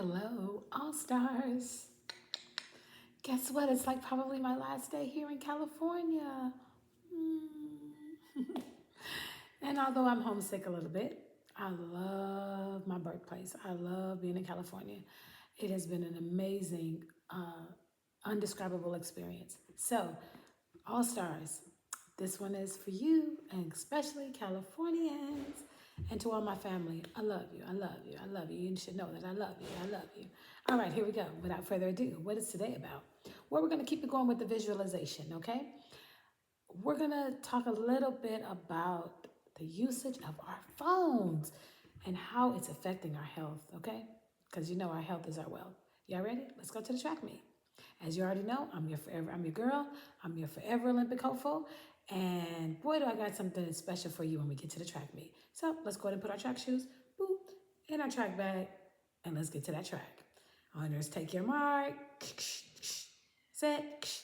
Hello, all stars. Guess what? It's like probably my last day here in California. And although I'm homesick a little bit, I love my birthplace. I love being in California. It has been an amazing, undescribable experience. So, all stars, this one is for you, and especially Californians. And to all my family, I love you, I love you, I love you. You should know that I love you, I love you. All right, here we go. Without further ado, what is today about? Well, we're going to keep it going with the visualization, okay? We're going to talk a little bit about the usage of our phones and how it's affecting our health, okay? Because you know our health is our wealth. Y'all ready? Let's go to the track meet. As you already know, I'm your girl. I'm your forever Olympic hopeful. And boy, do I got something special for you when we get to the track meet. So let's go ahead and put our track shoes, boop, in our track bag, and let's get to that track. Honors, take your mark. Set.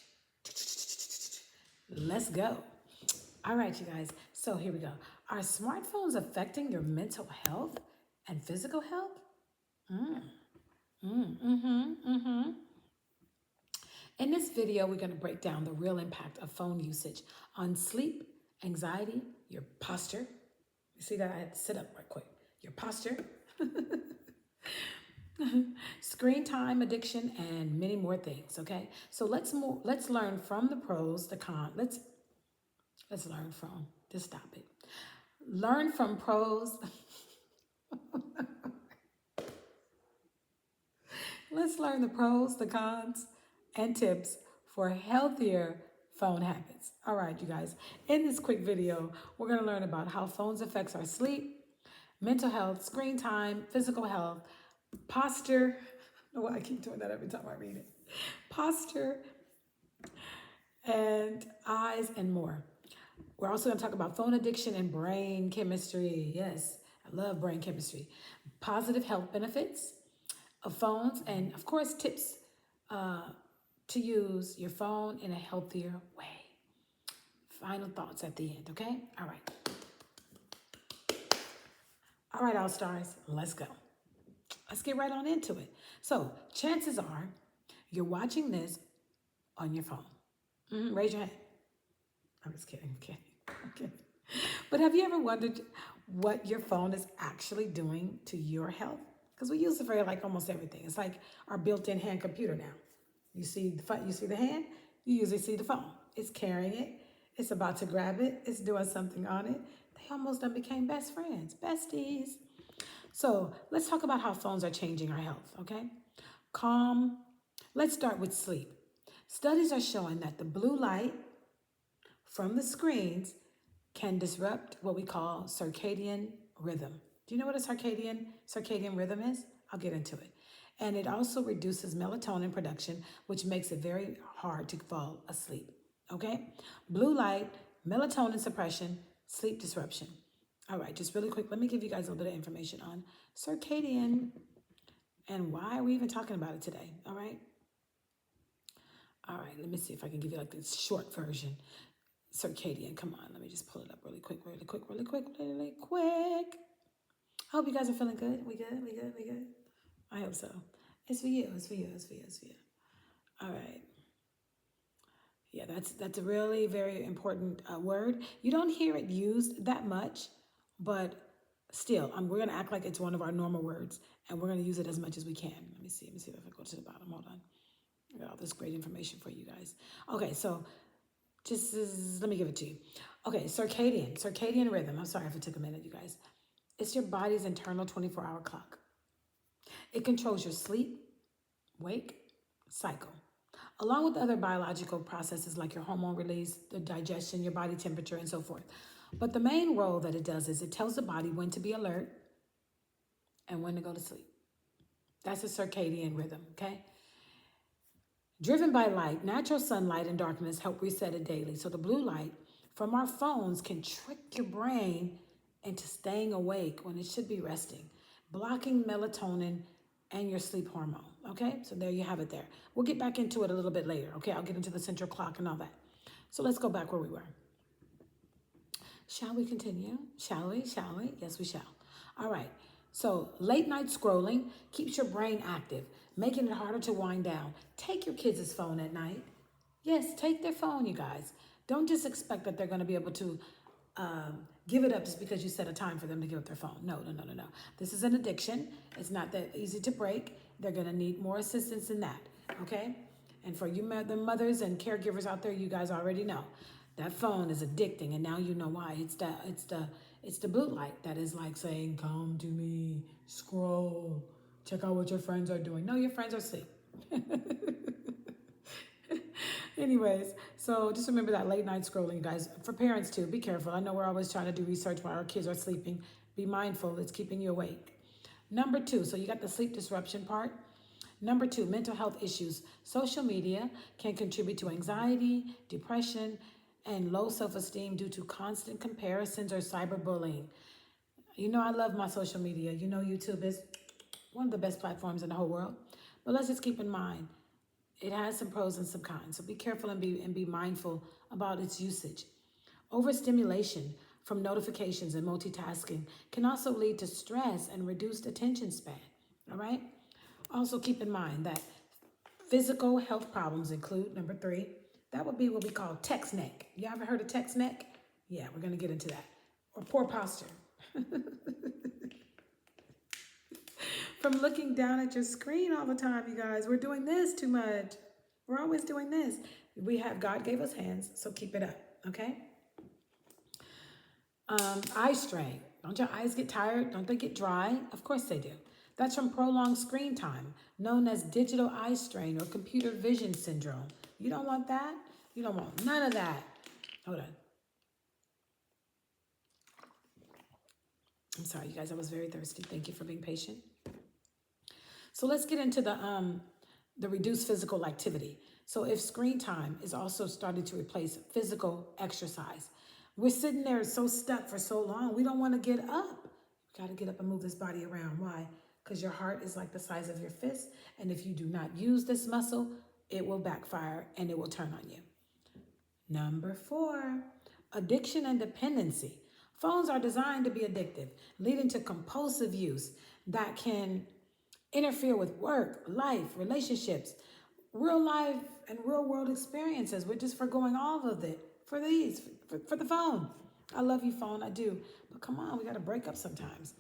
Let's go. All right, you guys. So here we go. Are smartphones affecting your mental health and physical health? In this video, we're going to break down the real impact of phone usage on sleep, anxiety, your posture. You see that? I had to sit up right quick. Your posture, screen time addiction, and many more things. Okay, so let's learn from the pros, the cons. Let's learn from. Just stop it. Learn from pros. Let's learn the pros, the cons, and tips for healthier phone habits. All right, you guys. In this quick video, we're going to learn about how phones affects our sleep, mental health, screen time, physical health, posture. Oh, I keep doing that every time I read it. Posture, and eyes, and more. We're also going to talk about phone addiction and brain chemistry. Yes, I love brain chemistry. Positive health benefits of phones, and of course, tips to use your phone in a healthier way. Final thoughts at the end, okay? All right. All right, all stars, let's go. Let's get right on into it. So, chances are you're watching this on your phone. Raise your hand. I'm just kidding. Okay. But have you ever wondered what your phone is actually doing to your health? Because we use it for like almost everything. It's like our built-in hand computer now. You see the hand, you usually see the phone. It's carrying it. It's about to grab it. It's doing something on it. They almost done became best friends, besties. So let's talk about how phones are changing our health, okay? Calm. Let's start with sleep. Studies are showing that the blue light from the screens can disrupt what we call circadian rhythm. Do you know what a circadian rhythm is? I'll get into it. And it also reduces melatonin production, which makes it very hard to fall asleep. Okay? Blue light, melatonin suppression, sleep disruption. All right, just really quick, let me give you guys a little bit of information on circadian and why are we even talking about it today. All right? All right, let me see if I can give you like this short version. Circadian, come on, let me just pull it up really quick. I hope you guys are feeling good. We good. I hope so. It's for you. All right. Yeah, that's a really very important word. You don't hear it used that much, but still, we're gonna act like it's one of our normal words, and we're gonna use it as much as we can. Let me see if I go to the bottom. Hold on. I got all this great information for you guys. Okay, so let me give it to you. Okay, circadian rhythm. I'm sorry if it took a minute, you guys. It's your body's internal 24-hour clock. It controls your sleep, wake, cycle, along with other biological processes like your hormone release, the digestion, your body temperature, and so forth. But the main role that it does is it tells the body when to be alert and when to go to sleep. That's a circadian rhythm, okay? Driven by light, natural sunlight and darkness help reset it daily. So the blue light from our phones can trick your brain into staying awake when it should be resting, blocking melatonin and your sleep hormone. Okay, so there you have it there. We'll get back into it a little bit later. Okay, I'll get into the central clock and all that. So let's go back where we were. Shall we continue? Shall we? Yes, we shall. All right. So late night scrolling keeps your brain active, making it harder to wind down. Take your kids' phone at night. Yes, take their phone, you guys. Don't just expect that they're going to be able to give it up just because you set a time for them to give up their phone. No, no, no, no, no. This is an addiction. It's not that easy to break. They're going to need more assistance than that. Okay? And for you, the mothers and caregivers out there, you guys already know that phone is addicting, and now you know why. It's the blue light that is like saying, "Come to me, scroll, check out what your friends are doing." No, your friends are asleep. Anyways, so just remember that late night scrolling, guys. For parents too, be careful. I know we're always trying to do research while our kids are sleeping. Be mindful, it's keeping you awake. Number two, so you got the sleep disruption part. Number two, mental health issues. Social media can contribute to anxiety, depression, and low self-esteem due to constant comparisons or cyberbullying. You know I love my social media. You know YouTube is one of the best platforms in the whole world. But let's just keep in mind, it has some pros and some cons. So be careful and be mindful about its usage. Overstimulation from notifications and multitasking can also lead to stress and reduced attention span. All right? Also keep in mind that physical health problems include, number three, that would be what we call text neck. You ever heard of text neck? Yeah, we're going to get into that. Or poor posture. From looking down at your screen all the time, you guys. We're doing this too much. We're always doing this. God gave us hands, so keep it up, okay? Eye strain. Don't your eyes get tired? Don't they get dry? Of course they do. That's from prolonged screen time, known as digital eye strain or computer vision syndrome. You don't want that? You don't want none of that. Hold on. I'm sorry, you guys. I was very thirsty. Thank you for being patient. So let's get into the reduced physical activity. So if screen time is also starting to replace physical exercise, we're sitting there so stuck for so long, we don't want to get up. You got to get up and move this body around. Why? Because your heart is like the size of your fist. And if you do not use this muscle, it will backfire and it will turn on you. Number four, addiction and dependency. Phones are designed to be addictive, leading to compulsive use that can interfere with work, life, relationships, real life, and real world experiences. We're just foregoing all of it for for the phone. I love you, phone, I do. But come on, we got to break up sometimes.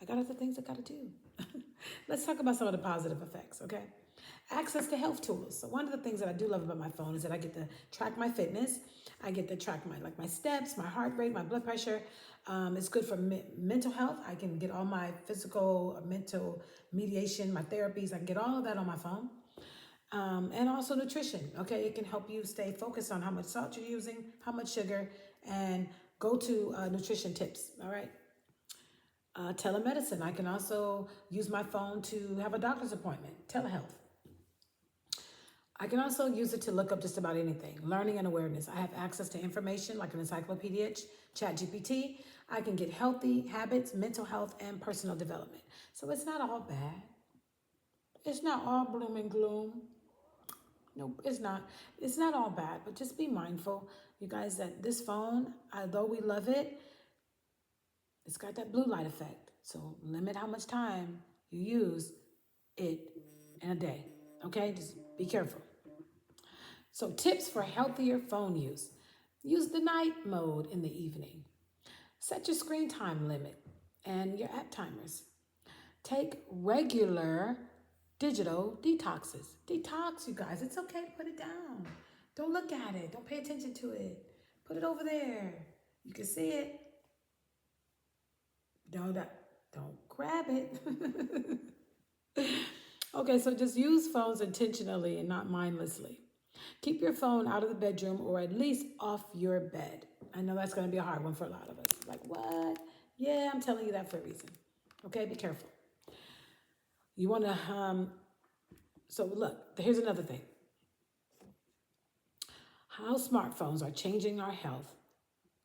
I got other things I got to do. Let's talk about some of the positive effects, okay? Access to health tools. So one of the things that I do love about my phone is that I get to track my fitness. I get to track my steps, my heart rate, my blood pressure. It's good for mental health. I can get all my physical, mental mediation, my therapies. I can get all of that on my phone. And also nutrition, okay? It can help you stay focused on how much salt you're using, how much sugar, and go to nutrition tips, all right? Telemedicine. I can also use my phone to have a doctor's appointment, telehealth. I can also use it to look up just about anything. Learning and awareness. I have access to information like an encyclopedia, ChatGPT. I can get healthy habits, mental health, and personal development. So it's not all bad. It's not all gloom and gloom. No, it's not. It's not all bad, but just be mindful, you guys, that this phone, although we love it, it's got that blue light effect. So limit how much time you use it in a day. Okay, just be careful. So tips for healthier phone use. Use the night mode in the evening. Set your screen time limit and your app timers. Take regular digital detoxes. Detox, you guys. It's okay to put it down. Don't look at it. Don't pay attention to it. Put it over there. You can see it. Don't grab it. Okay, so just use phones intentionally and not mindlessly. Keep your phone out of the bedroom or at least off your bed. I know that's going to be a hard one for a lot of us. Like, what? Yeah, I'm telling you that for a reason. Okay, be careful. You want to, so look, here's another thing. How smartphones are changing our health,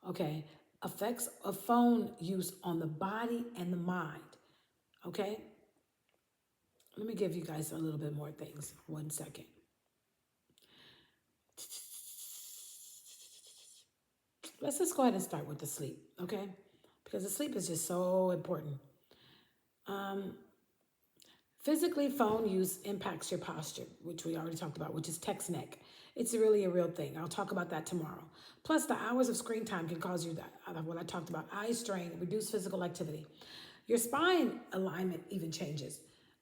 okay, effects of phone use on the body and the mind, okay? Let me give you guys a little bit more things. 1 second. Let's just go ahead and start with the sleep, okay? Because the sleep is just so important. Um, Physically, phone use impacts your posture, which we already talked about, which is text neck. It's really a real thing. I'll talk about that tomorrow. Plus, the hours of screen time can cause you that, what I talked about, eye strain, reduced physical activity. Your spine alignment even changes.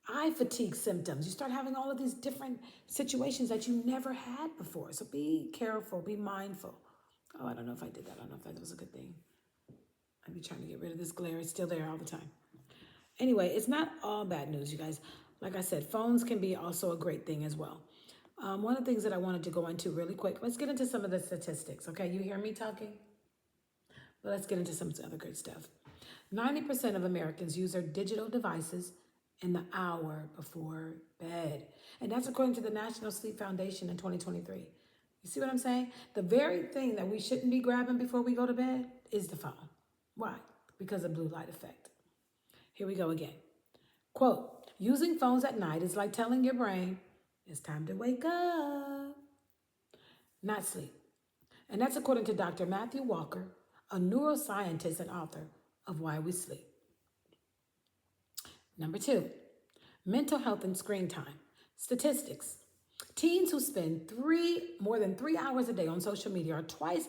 Eye fatigue symptoms. You start having all of these different situations that you never had before. So be careful, be mindful. Oh, I don't know if I did that. I don't know if that was a good thing. I'd be trying to get rid of this glare. It's still there all the time. Anyway, it's not all bad news, you guys. Like I said, phones can be also a great thing as well. One of the things that I wanted to go into really quick, let's get into some of the statistics, okay? You hear me talking? But let's get into some other good stuff. 90% of Americans use their digital devices in the hour before bed. And that's according to the National Sleep Foundation in 2023. You see what I'm saying? The very thing that we shouldn't be grabbing before we go to bed is the phone. Why? Because of blue light effect. Here we go again. Quote, using phones at night is like telling your brain, it's time to wake up, not sleep. And that's according to Dr. Matthew Walker, a neuroscientist and author of Why We Sleep. Number 2, mental health and screen time. Statistics. Teens who spend more than 3 hours a day on social media are twice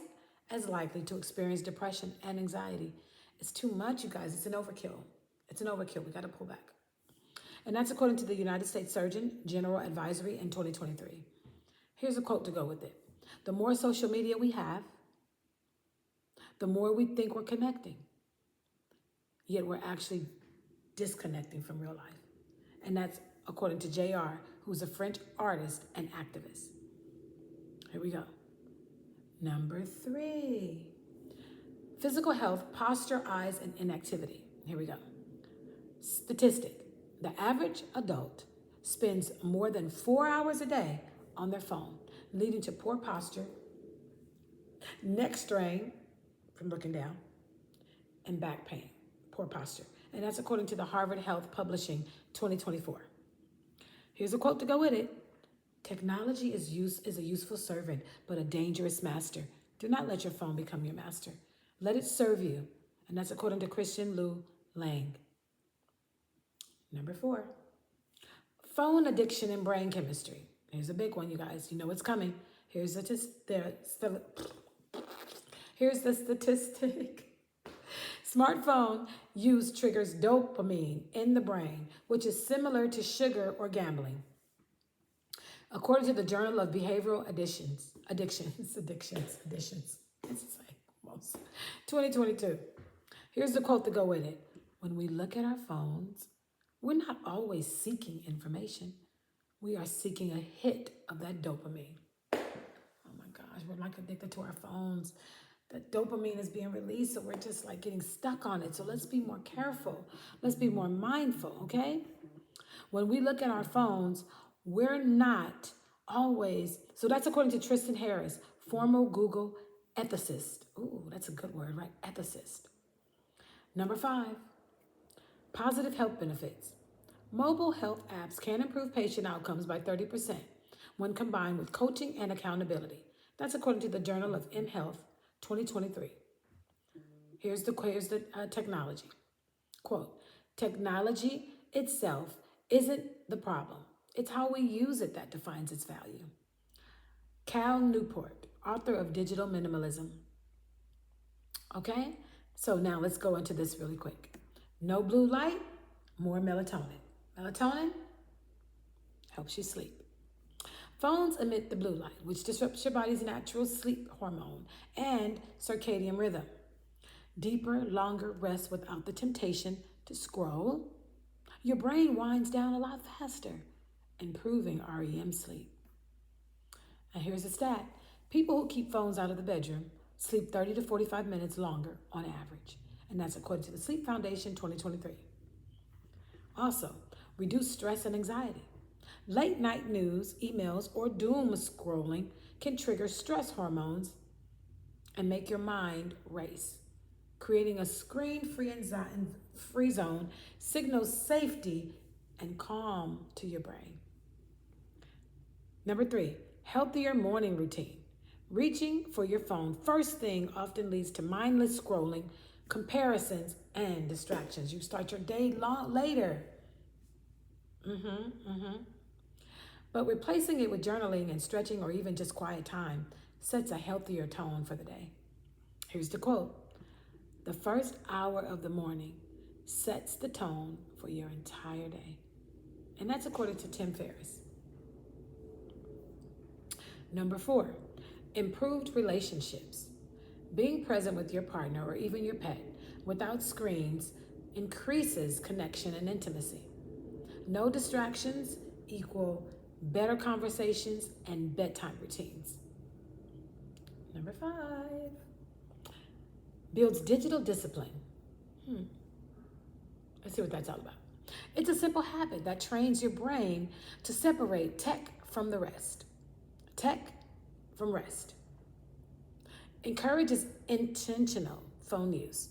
as likely to experience depression and anxiety. It's too much, you guys. It's an overkill. It's an overkill. We got to pull back. And that's according to the United States Surgeon General Advisory in 2023. Here's a quote to go with it. The more social media we have, the more we think we're connecting. Yet we're actually disconnecting from real life. And that's according to JR, who's a French artist and activist. Here we go. Number 3, physical health, posture, eyes, and inactivity. Here we go. Statistic. The average adult spends more than 4 hours a day on their phone, leading to poor posture, neck strain from looking down, and back pain, poor posture. And that's according to the Harvard Health Publishing 2024. Here's a quote to go with it. Technology is a useful servant, but a dangerous master. Do not let your phone become your master. Let it serve you. And that's according to Christian Lou Lang. Number 4, phone addiction and brain chemistry. Here's a big one, you guys. You know it's coming. Here's the statistic. Smartphone use triggers dopamine in the brain, which is similar to sugar or gambling. According to the Journal of Behavioral Addictions, it's like almost 2022. Here's the quote to go with it. When we look at our phones, we're not always seeking information. We are seeking a hit of that dopamine. Oh my gosh, we're like addicted to our phones. That dopamine is being released, so we're just like getting stuck on it. So let's be more careful. Let's be more mindful, okay? When we look at our phones, we're not always, so that's according to Tristan Harris, former Google ethicist. Ooh, that's a good word, right? Ethicist. Number 5, positive health benefits. Mobile health apps can improve patient outcomes by 30% when combined with coaching and accountability. That's according to the Journal of mHealth 2023. Here's the technology. Quote, technology itself isn't the problem. It's how we use it that defines its value. Cal Newport, author of Digital Minimalism. Okay, so now let's go into this really quick. No blue light, more melatonin. Melatonin helps you sleep. Phones emit the blue light, which disrupts your body's natural sleep hormone and circadian rhythm. Deeper, longer rest without the temptation to scroll. Your brain winds down a lot faster, improving REM sleep. And here's a stat. People who keep phones out of the bedroom sleep 30 to 45 minutes longer on average. And that's according to the Sleep Foundation 2023. Also, reduce stress and anxiety. Late night news, emails, or doom scrolling can trigger stress hormones and make your mind race. Creating a screen-free zone signals safety and calm to your brain. Number 3, healthier morning routine. Reaching for your phone first thing often leads to mindless scrolling, comparisons, and distractions. You start your day later. But replacing it with journaling and stretching or even just quiet time sets a healthier tone for the day. Here's the quote: "The first hour of the morning sets the tone for your entire day." And that's according to Tim Ferriss. Number 4, improved relationships. Being present with your partner or even your pet without screens increases connection and intimacy. No distractions equal better conversations and bedtime routines. Number 5, builds digital discipline. Let's see what that's all about. It's a simple habit that trains your brain to separate tech from the rest. Tech from rest. Encourages intentional phone use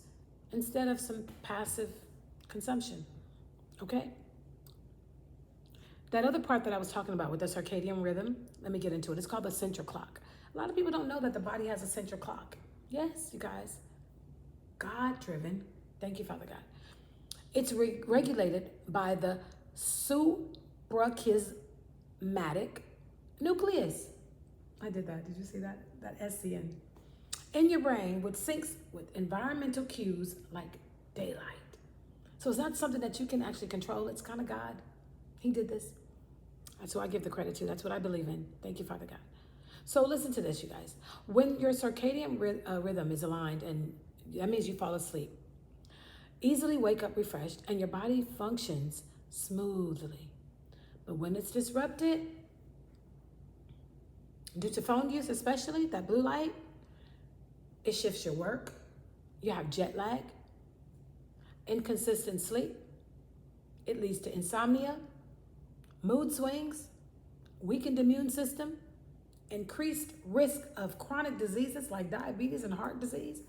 instead of some passive consumption. Okay? That other part that I was talking about with the circadian rhythm, let me get into it. It's called the central clock. A lot of people don't know that the body has a central clock. Yes, you guys. God-driven. Thank you, Father God. It's regulated by the suprachiasmatic nucleus. I did that. Did you see that? That SCN. In your brain, which syncs with environmental cues like daylight. So it's not something that you can actually control. It's kind of God. He did this. That's who I give the credit to. That's what I believe in. Thank you, Father God. So listen to this, you guys. When your circadian rhythm is aligned, and that means you fall asleep, easily wake up refreshed, and your body functions smoothly. But when it's disrupted, due to phone use especially, that blue light, it shifts your work. You have jet lag, inconsistent sleep. It leads to insomnia, mood swings, weakened immune system, increased risk of chronic diseases like diabetes and heart disease.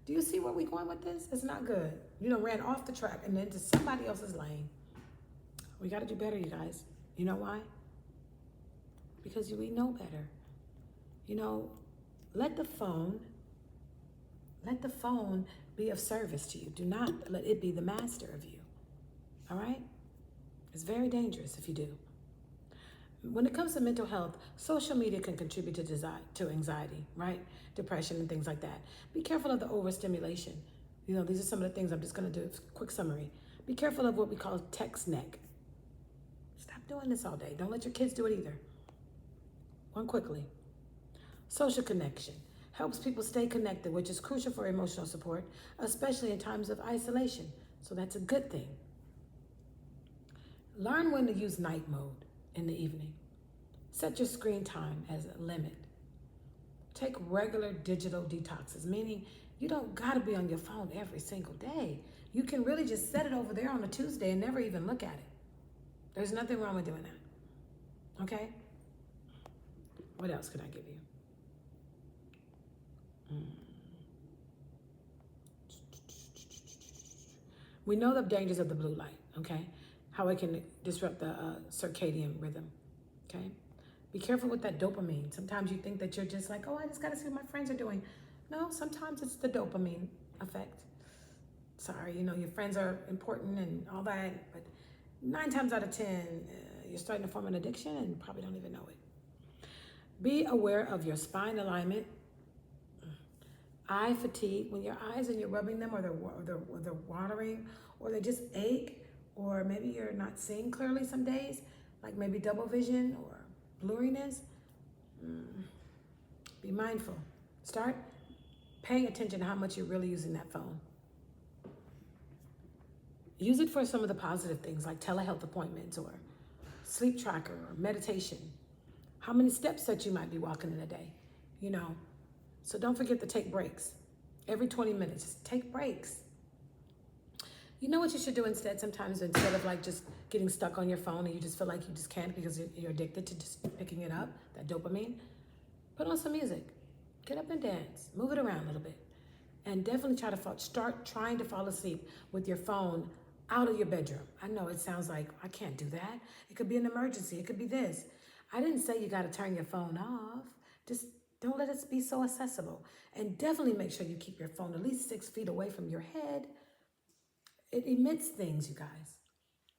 Do you see where we're going with this? It's not good. You know, ran off the track and into somebody else's lane. We got to do better, you guys. You know why? Because we know better. You know, let the phone be of service to you. Do not let it be the master of you. All right? It's very dangerous if you do. When it comes to mental health, social media can contribute to anxiety, right? Depression and things like that. Be careful of the overstimulation. You know, these are some of the things I'm just going to do a quick summary. Be careful of what we call text neck. Stop doing this all day. Don't let your kids do it either. One quickly. Social connection helps people stay connected, which is crucial for emotional support, especially in times of isolation. So that's a good thing. Learn when to use night mode in the evening. Set your screen time as a limit. Take regular digital detoxes, meaning you don't got to be on your phone every single day. You can really just set it over there on a Tuesday and never even look at it. There's nothing wrong with doing that. Okay? What else could I give you? We know the dangers of the blue light, okay? How it can disrupt the circadian rhythm, okay? Be careful with that dopamine. Sometimes you think that you're just like, oh, I just gotta see what my friends are doing. No, sometimes it's the dopamine effect. Sorry, you know, your friends are important and all that, but 9 times out of 10, you're starting to form an addiction and probably don't even know it. Be aware of your spine alignment. Eye fatigue, when your eyes and you're rubbing them or they're watering or they just ache, or maybe you're not seeing clearly some days, like maybe double vision or blurriness. Be mindful. Start paying attention to how much you're really using that phone. Use it for some of the positive things like telehealth appointments or sleep tracker or meditation. How many steps that you might be walking in a day, you know. So don't forget to take breaks. Every 20 minutes, just take breaks. You know what you should do instead sometimes, instead of like just getting stuck on your phone and you just feel like you just can't because you're addicted to just picking it up, that dopamine? Put on some music. Get up and dance. Move it around a little bit. And definitely start trying to fall asleep with your phone out of your bedroom. I know it sounds like, I can't do that. It could be an emergency. It could be this. I didn't say you got to turn your phone off. Just Don't let it be so accessible. And definitely make sure you keep your phone at least 6 feet away from your head. It emits things, you guys.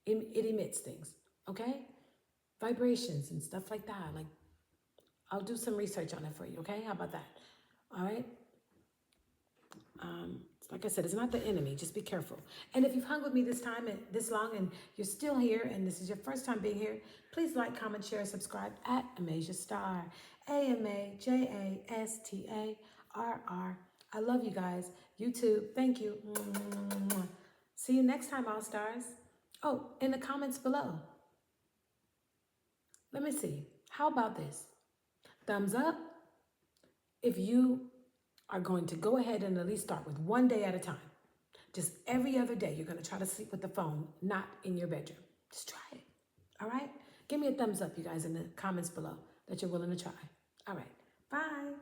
It emits things, okay? Vibrations and stuff like that. Like, I'll do some research on it for you, okay? How about that? All right? Like I said, it's not the enemy. Just be careful. And if you've hung with me this time and this long and you're still here and this is your first time being here, please like, comment, share, subscribe at Amasia Star. AMAJASTARR. I love you guys. YouTube, thank you. See you next time, All Stars. Oh, in the comments below. Let me see. How about this? Thumbs up if you are going to go ahead and at least start with one day at a time. Just every other day, you're going to try to sleep with the phone, not in your bedroom. Just try it. All right? Give me a thumbs up, you guys, in the comments below that you're willing to try. All right. Bye.